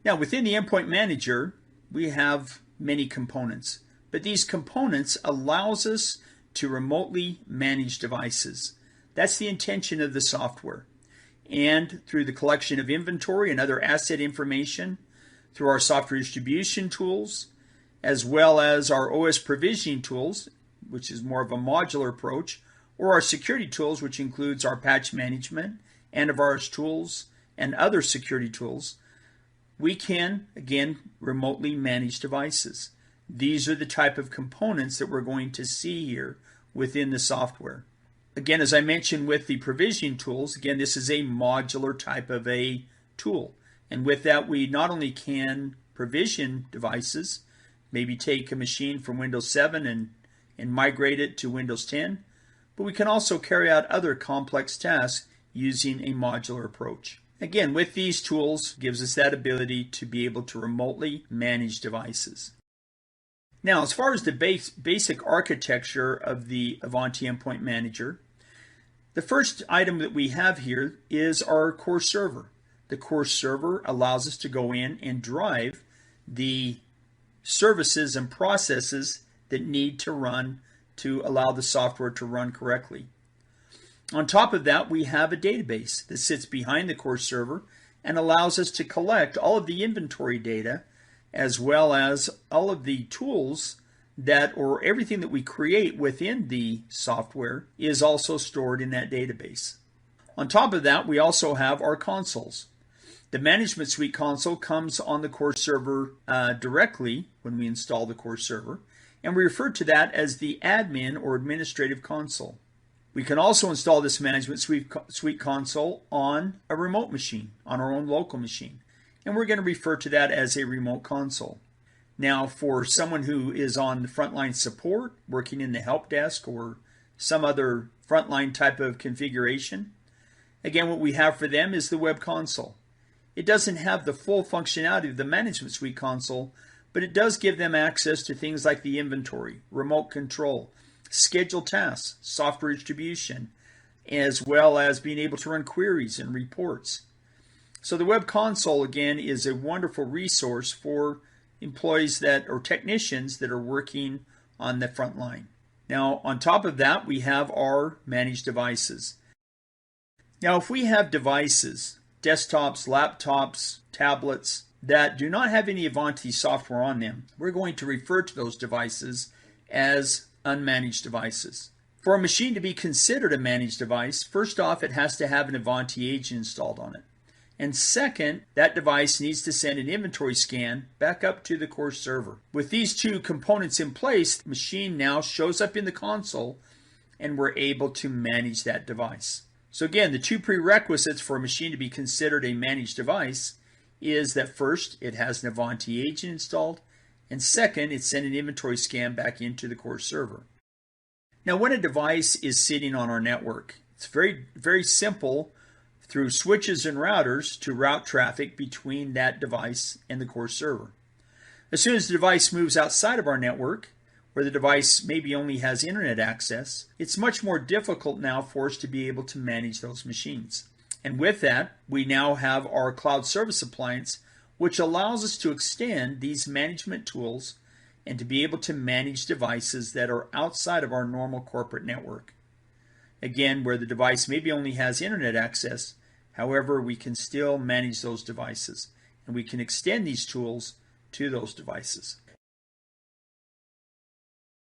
Now, within the Endpoint Manager, we have many components, but these components allows us to remotely manage devices. That's the intention of the software. And through the collection of inventory and other asset information, through our software distribution tools, as well as our OS provisioning tools, which is more of a modular approach, or our security tools, which includes our patch management, antivirus tools, and other security tools, we can, again, remotely manage devices. These are the type of components that we're going to see here within the software. Again, as I mentioned with the provisioning tools, again, this is a modular type of a tool. And with that, we not only can provision devices, maybe take a machine from Windows 7 and migrate it to Windows 10, but we can also carry out other complex tasks using a modular approach. Again, with these tools, gives us that ability to be able to remotely manage devices. Now, as far as the basic architecture of the Ivanti Endpoint Manager, the first item that we have here is our core server. The core server allows us to go in and drive the services and processes that need to run to allow the software to run correctly. On top of that, we have a database that sits behind the core server and allows us to collect all of the inventory data, as well as all of the tools that, or everything that we create within the software, is also stored in that database. On top of that, we also have our consoles. The Management Suite console comes on the core server directly when we install the core server, and we refer to that as the admin or administrative console. We can also install this Management Suite console on a remote machine, on our own local machine, and we're going to refer to that as a remote console. Now, for someone who is on the frontline support, working in the help desk or some other frontline type of configuration, again, what we have for them is the web console. It doesn't have the full functionality of the Management Suite console, but it does give them access to things like the inventory, remote control, schedule tasks, software distribution, as well as being able to run queries and reports. So the web console, again, is a wonderful resource for employees that, or technicians that are working on the front line. Now, on top of that, we have our managed devices. Now, if we have devices, desktops, laptops, tablets, that do not have any Ivanti software on them, we're going to refer to those devices as unmanaged devices. For a machine to be considered a managed device, first off, it has to have an Ivanti agent installed on it. And second, that device needs to send an inventory scan back up to the core server. With these two components in place, the machine now shows up in the console and we're able to manage that device. So again, the two prerequisites for a machine to be considered a managed device is that first, it has an Ivanti agent installed, and second, it's sent an inventory scan back into the core server. Now, when a device is sitting on our network, it's very, very simple through switches and routers to route traffic between that device and the core server. As soon as the device moves outside of our network, where the device maybe only has internet access, it's much more difficult now for us to be able to manage those machines. And with that, we now have our cloud service appliance, which allows us to extend these management tools and to be able to manage devices that are outside of our normal corporate network. Again, where the device maybe only has internet access, however, we can still manage those devices, and we can extend these tools to those devices.